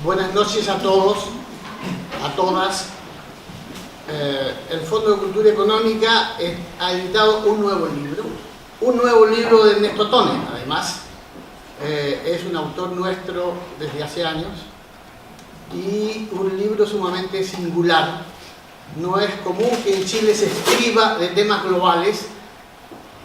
Buenas noches a todos, a todas. El Fondo de Cultura Económica ha editado un nuevo libro de Ernesto Tone, además. Es un autor nuestro desde hace años y un libro sumamente singular. No es común que en Chile se escriba de temas globales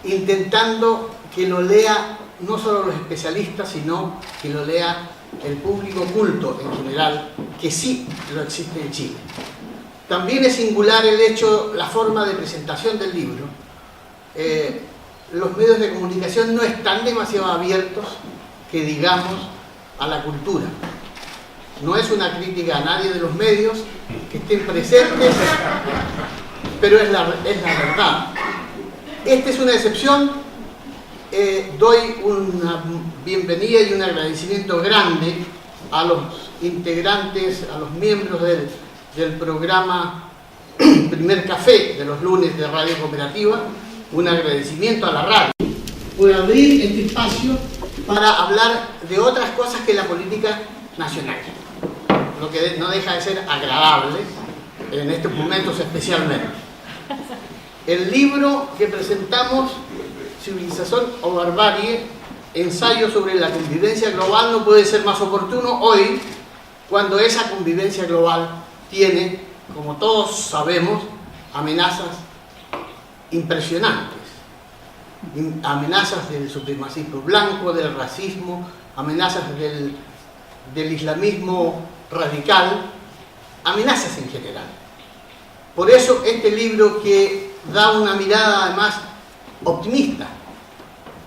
intentando que lo lea no solo los especialistas, sino que lo lea el público culto en general, que sí lo existe en Chile. También es singular el hecho, la forma de presentación del libro. Los medios de comunicación no están demasiado abiertos, que digamos, a la cultura. No es una crítica a nadie de los medios que estén presentes, pero es la verdad. Esta es una excepción. Doy una bienvenida y un agradecimiento grande a los integrantes, a los miembros del programa Primer Café de los lunes de Radio Cooperativa. Un agradecimiento a la radio por abrir este espacio para hablar de otras cosas que la política nacional, lo que no deja de ser agradable en estos momentos especialmente. El libro que presentamos, Civilización o Barbarie, ensayo sobre la convivencia global, no puede ser más oportuno hoy, cuando esa convivencia global tiene, como todos sabemos, amenazas impresionantes. Amenazas del supremacismo blanco, del racismo, amenazas del islamismo radical, amenazas en general. Por eso este libro, que da una mirada además optimista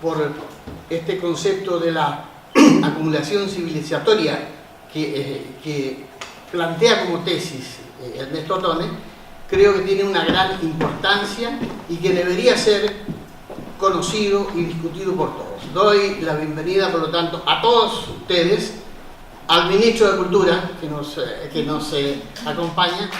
por este concepto de la acumulación civilizatoria que plantea como tesis Ernesto Tone, creo que tiene una gran importancia y que debería ser conocido y discutido por todos. Doy la bienvenida, por lo tanto, a todos ustedes, al ministro de Cultura que nos acompaña.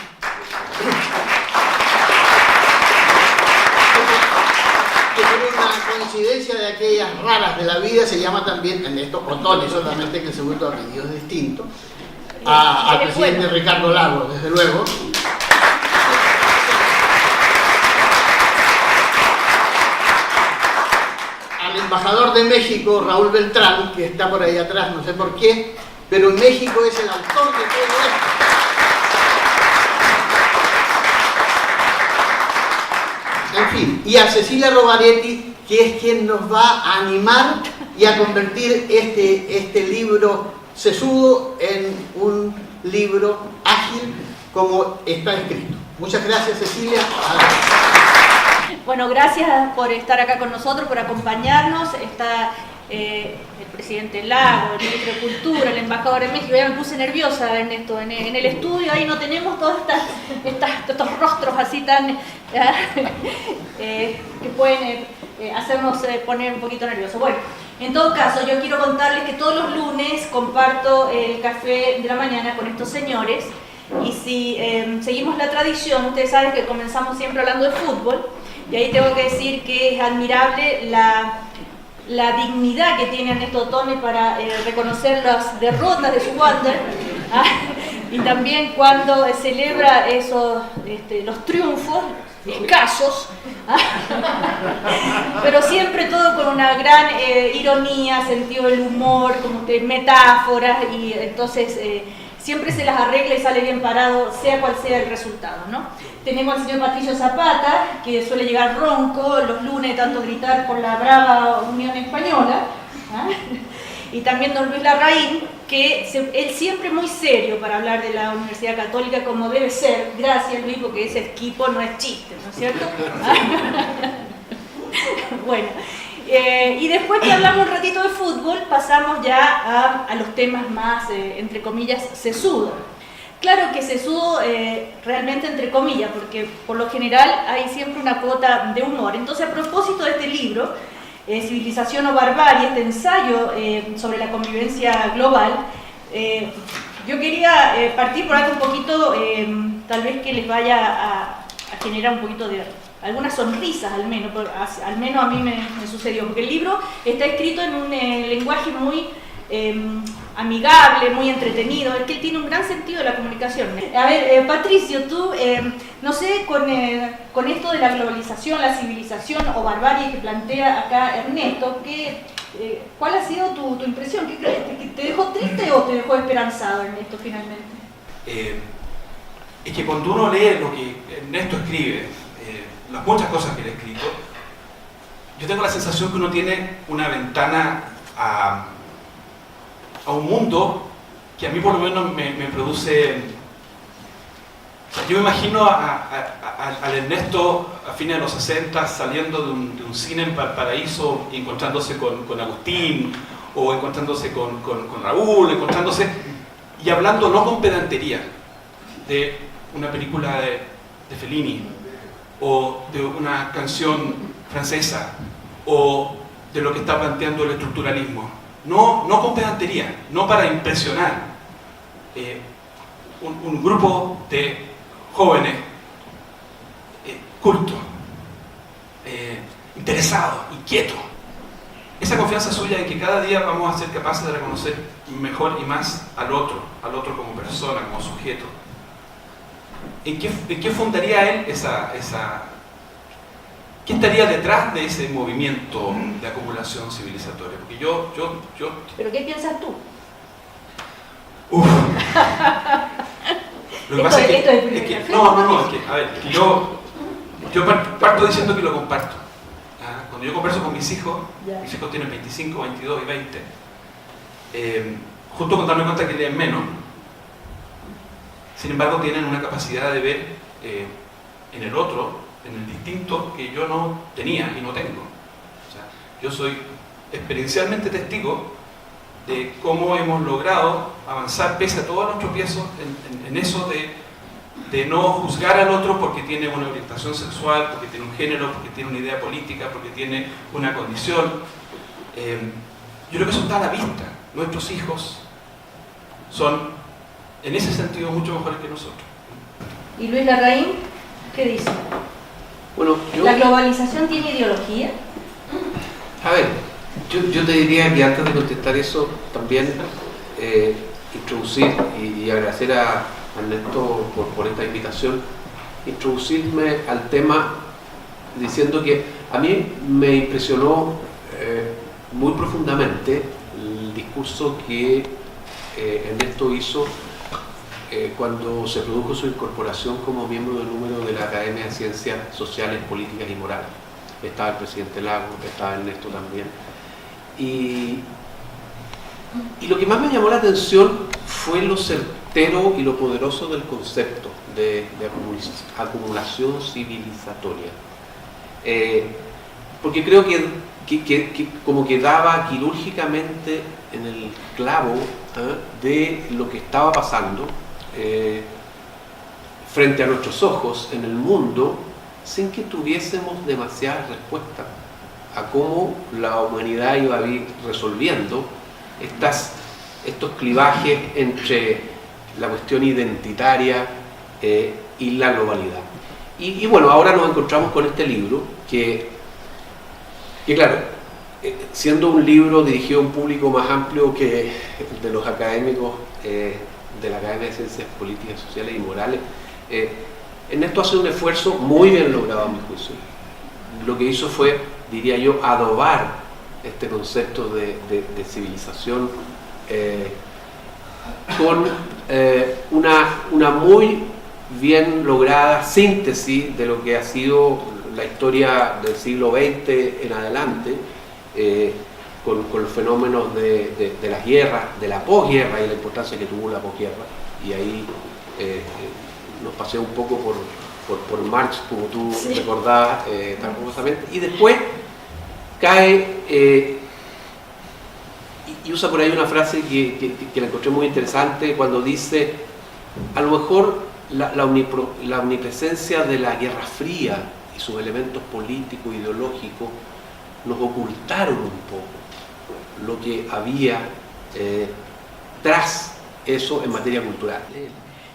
Que por una coincidencia de aquellas raras de la vida se llama también Ernesto Tone, solamente que el segundo apellido es distinto, al presidente Ricardo Lagos, desde luego. Al embajador de México, Raúl Beltrán, que está por ahí atrás, no sé por qué, pero en México es el autor de todo esto. En fin, y a Cecilia Rovaretti, que es quien nos va a animar y a convertir este libro sesudo en un libro ágil como está escrito. Muchas gracias, Cecilia. Bueno, gracias por estar acá con nosotros, por acompañarnos. Está el presidente Lago, el ministro de Cultura, el embajador de México. Ya me puse nerviosa en esto, en el estudio. Ahí no tenemos todos estos rostros así tan que pueden hacernos poner un poquito nerviosos. Bueno, en todo caso, yo quiero contarles que todos los lunes comparto el café de la mañana con estos señores. Y si seguimos la tradición, ustedes saben que comenzamos siempre hablando de fútbol. Y ahí tengo que decir que es admirable la dignidad que tiene Ernesto Tone para reconocer las derrotas de su Wander, y también cuando celebra los triunfos escasos, pero siempre todo con una gran ironía, sentido del humor, como que metáforas, y entonces siempre se las arregla y sale bien parado, sea cual sea el resultado, ¿no? Tenemos al señor Patricio Zapata, que suele llegar ronco los lunes, tanto gritar por la brava Unión Española, y también don Luis Larraín, que él siempre muy serio para hablar de la Universidad Católica como debe ser. Gracias, Luis, porque ese equipo no es chiste, ¿no es cierto? Bueno, y después que hablamos un ratito de fútbol, pasamos ya a los temas más, entre comillas, sesudos. Claro que sesudo realmente entre comillas, porque por lo general hay siempre una cuota de humor. Entonces, a propósito de este libro, Civilización o Barbarie, este ensayo sobre la convivencia global, yo quería partir por algo un poquito, tal vez que les vaya a generar un poquito de algunas sonrisas, al menos a mí me sucedió, porque el libro está escrito en un lenguaje muy amigable, muy entretenido, es que él tiene un gran sentido de la comunicación. A ver, Patricio, tú, no sé, con esto de la globalización, la civilización o barbarie que plantea acá Ernesto, ¿cuál ha sido tu impresión? ¿Qué crees? ¿Te dejó triste o te dejó esperanzado, Ernesto, finalmente? Es que cuando uno lee lo que Ernesto escribe, las muchas cosas que él ha escrito, yo tengo la sensación que uno tiene una ventana a un mundo que a mí por lo menos me produce... O sea, yo me imagino al Ernesto a fines de los 60 saliendo de un cine en Valparaíso y encontrándose con Agustín, o encontrándose con Raúl, y hablando no con pedantería de una película de Fellini, o de una canción francesa, o de lo que está planteando el estructuralismo. No con pedantería, no para impresionar un grupo de jóvenes cultos, interesados, inquietos. Esa confianza suya en que cada día vamos a ser capaces de reconocer mejor y más al otro como persona, como sujeto. ¿En qué fundaría él qué estaría detrás de ese movimiento de acumulación civilizatoria? Porque yo... ¿Pero qué piensas tú? Lo que pasa es que yo parto diciendo que lo comparto. Cuando yo converso con mis hijos tienen 25, 22 y 20, justo con darme cuenta que leen menos, sin embargo tienen una capacidad de ver en el otro, en el distinto, que yo no tenía y no tengo. O sea, yo soy experiencialmente testigo de cómo hemos logrado avanzar pese a todos los tropiezos en eso de no juzgar al otro porque tiene una orientación sexual, porque tiene un género, porque tiene una idea política, porque tiene una condición. Yo creo que eso está a la vista. Nuestros hijos son, en ese sentido, mucho mejores que nosotros. ¿Y Luis Larraín qué dice? Bueno, ¿La globalización tiene ideología? A ver, yo te diría que antes de contestar eso, también introducir y agradecer a Ernesto por esta invitación, introducirme al tema diciendo que a mí me impresionó muy profundamente el discurso que Ernesto hizo cuando se produjo su incorporación como miembro del número de la Academia de Ciencias Sociales, Políticas y Morales. Estaba el presidente Lago, estaba Ernesto también. Y lo que más me llamó la atención fue lo certero y lo poderoso del concepto de acumulación civilizatoria. Porque creo que como que daba quirúrgicamente en el clavo de lo que estaba pasando frente a nuestros ojos en el mundo, sin que tuviésemos demasiadas respuestas a cómo la humanidad iba a ir resolviendo estos clivajes entre la cuestión identitaria y la globalidad. Y bueno, ahora nos encontramos con este libro que claro, siendo un libro dirigido a un público más amplio que el de los académicos de la Academia de Ciencias Políticas, Sociales y Morales, Ernesto hace un esfuerzo muy bien logrado a mi juicio. Lo que hizo fue, diría yo, adobar este concepto de civilización con una muy bien lograda síntesis de lo que ha sido la historia del siglo XX en adelante, con los fenómenos de las guerras, de la posguerra y la importancia que tuvo la posguerra. Y ahí nos pasé un poco por Marx, como tú recordabas tan famosamente, y después cae y usa por ahí una frase que la encontré muy interesante cuando dice a lo mejor la omnipresencia de la Guerra Fría y sus elementos políticos, ideológicos, nos ocultaron un poco lo que había tras eso en materia cultural.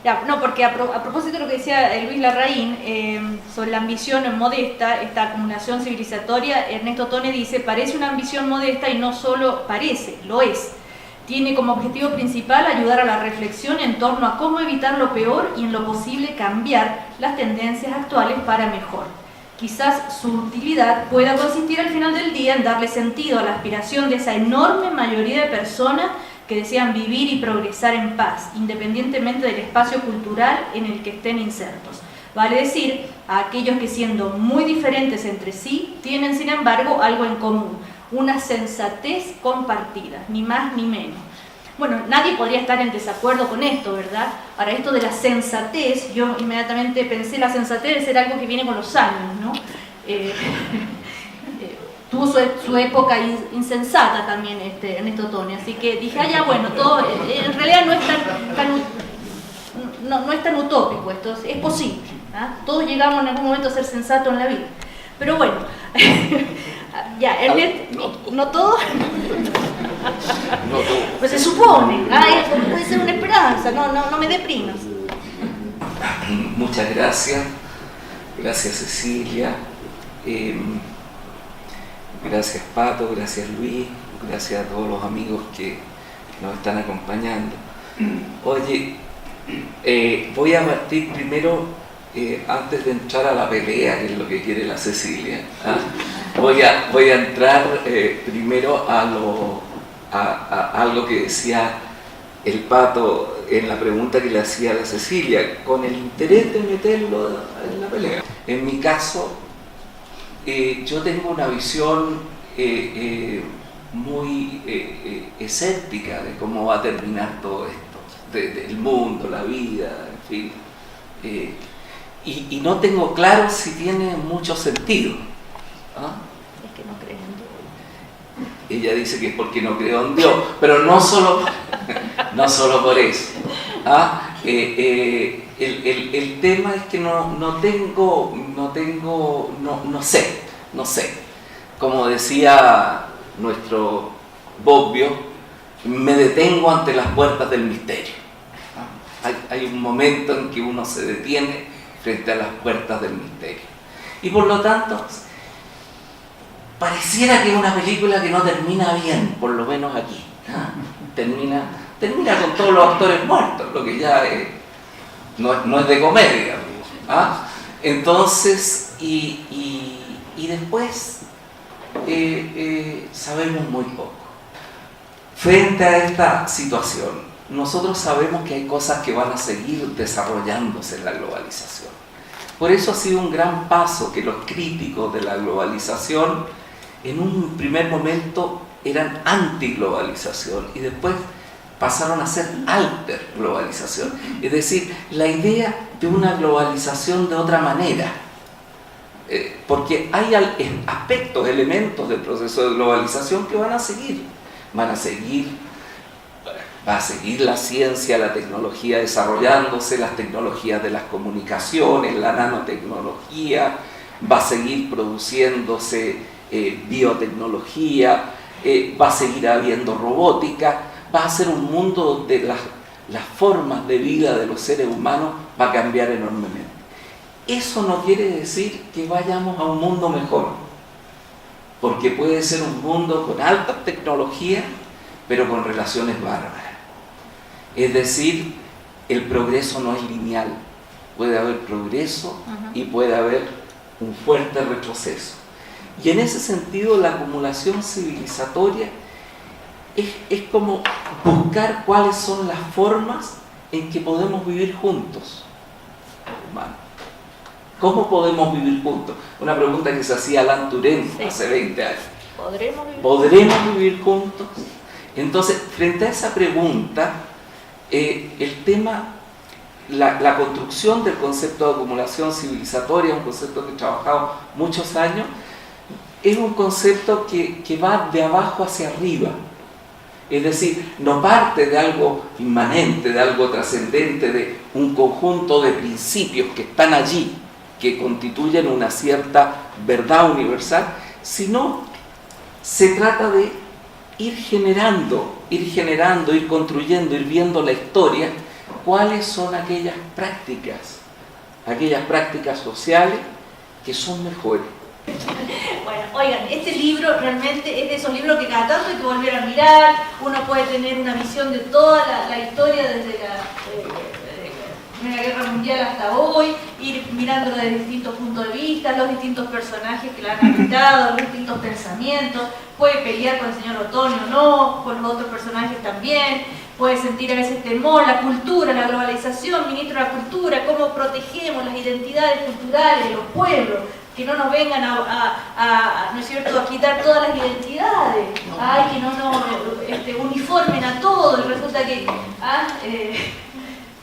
Ya, no, porque a propósito de lo que decía Luis Larraín sobre la ambición modesta, esta acumulación civilizatoria, Ernesto Tone dice: parece una ambición modesta y no solo parece, lo es. Tiene como objetivo principal ayudar a la reflexión en torno a cómo evitar lo peor y en lo posible cambiar las tendencias actuales para mejor. Quizás su utilidad pueda consistir al final del día en darle sentido a la aspiración de esa enorme mayoría de personas que desean vivir y progresar en paz, independientemente del espacio cultural en el que estén insertos. Vale decir, a aquellos que, siendo muy diferentes entre sí, tienen sin embargo algo en común, una sensatez compartida, ni más ni menos. Bueno, nadie podría estar en desacuerdo con esto, ¿verdad? Ahora, esto de la sensatez, yo inmediatamente pensé, la sensatez debe ser algo que viene con los años, ¿no? Tuvo su época insensata también Ernesto Tone, así que dije, ya bueno, todo, en realidad no es tan utópico esto, es posible, ¿ah? Todos llegamos en algún momento a ser sensatos en la vida, pero bueno, ya, Ernesto, ¿no todo? Pues se supone, puede ser una esperanza, no me deprimas. Muchas gracias Cecilia. Gracias Pato, gracias Luis, gracias a todos los amigos que nos están acompañando. Oye, voy a partir primero, antes de entrar a la pelea, que es lo que quiere la Cecilia, ¿ah? voy a entrar primero a algo que decía el Pato en la pregunta que le hacía a la Cecilia, con el interés de meterlo en la pelea. En mi caso, yo tengo una visión muy escéptica de cómo va a terminar todo esto, del mundo, la vida, en fin. Y no tengo claro si tiene mucho sentido. ¿Ah? Es que no creo en Dios. Ella dice que es porque no creo en Dios, pero no solo por eso. ¿Ah? El tema es que no sé. Como decía nuestro Bobbio, me detengo ante las puertas del misterio. Hay un momento en que uno se detiene frente a las puertas del misterio. Y por lo tanto, pareciera que es una película que no termina bien, por lo menos aquí. Termina con todos los actores muertos, lo que ya no es de comedia. ¿Ah? Entonces, y después sabemos muy poco. Frente a esta situación, nosotros sabemos que hay cosas que van a seguir desarrollándose en la globalización. Por eso ha sido un gran paso que los críticos de la globalización en un primer momento eran anti-globalización y después pasaron a ser alter-globalización. Es decir, la idea de una globalización de otra manera. Porque hay aspectos, elementos del proceso de globalización que van a seguir. Va a seguir la ciencia, la tecnología desarrollándose, las tecnologías de las comunicaciones, la nanotecnología, va a seguir produciéndose biotecnología, va a seguir habiendo robótica, va a ser un mundo donde las formas de vida de los seres humanos va a cambiar enormemente. Eso no quiere decir que vayamos a un mundo mejor, porque puede ser un mundo con alta tecnología, pero con relaciones bárbaras. Es decir, el progreso no es lineal, puede haber progreso y puede haber un fuerte retroceso. Y en ese sentido la acumulación civilizatoria es como buscar cuáles son las formas en que podemos vivir juntos. ¿Cómo podemos vivir juntos? Una pregunta que se hacía Alan Turing hace 20 años. ¿Podremos vivir juntos? Entonces, frente a esa pregunta, el tema, la construcción del concepto de acumulación civilizatoria, un concepto que he trabajado muchos años, es un concepto que va de abajo hacia arriba. Es decir, no parte de algo inmanente, de algo trascendente, de un conjunto de principios que están allí, que constituyen una cierta verdad universal, sino se trata de ir generando, ir construyendo, ir viendo la historia, cuáles son aquellas prácticas sociales que son mejores. Bueno, oigan, este libro realmente es de esos libros que cada tanto hay que volver a mirar. Uno puede tener una visión de toda la historia desde la Primera Guerra Mundial hasta hoy, ir mirándolo desde distintos puntos de vista, los distintos personajes que la han habitado, los distintos pensamientos. Puede pelear con el señor Ottoni o no, con los otros personajes también. Puede sentir a veces temor, la cultura, la globalización, ministro de la Cultura, cómo protegemos las identidades culturales de los pueblos, que no nos vengan ¿no es cierto?, a quitar todas las identidades, ay, que no nos uniformen a todo, y resulta que,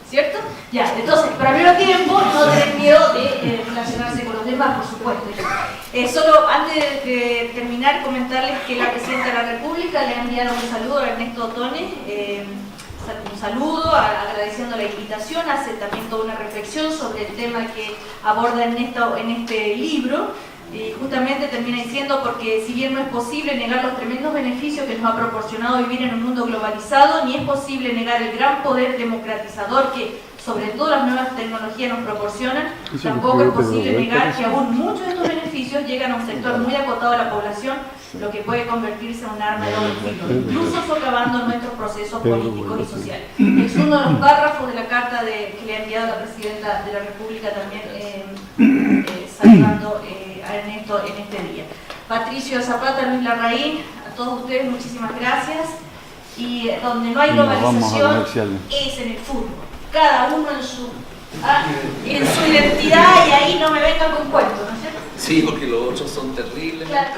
¿cierto? Ya, entonces, pero al mismo tiempo, no tener miedo de relacionarse con los demás, por supuesto. Solo antes de terminar, comentarles que la Presidenta de la República le ha enviado un saludo a Ernesto Ottoni, un saludo, agradeciendo la invitación, hace también toda una reflexión sobre el tema que aborda en este libro, y justamente termina diciendo, porque si bien no es posible negar los tremendos beneficios que nos ha proporcionado vivir en un mundo globalizado, ni es posible negar el gran poder democratizador que sobre todo las nuevas tecnologías nos proporcionan, tampoco es posible negar que aún muchos de estos beneficios llegan a un sector muy acotado de la población, lo que puede convertirse en un arma de doble filo, incluso socavando nuestros procesos políticos y sociales. Es uno de los párrafos de la carta que le ha enviado la Presidenta de la República también, saludando a Ernesto en este día. Patricio Zapata, Luis Larraín, a todos ustedes muchísimas gracias. Y donde no hay globalización es en el fútbol. Cada uno en su identidad, y ahí no me vengan con cuentos, ¿no es cierto? Sí, porque los otros son terribles. Claro.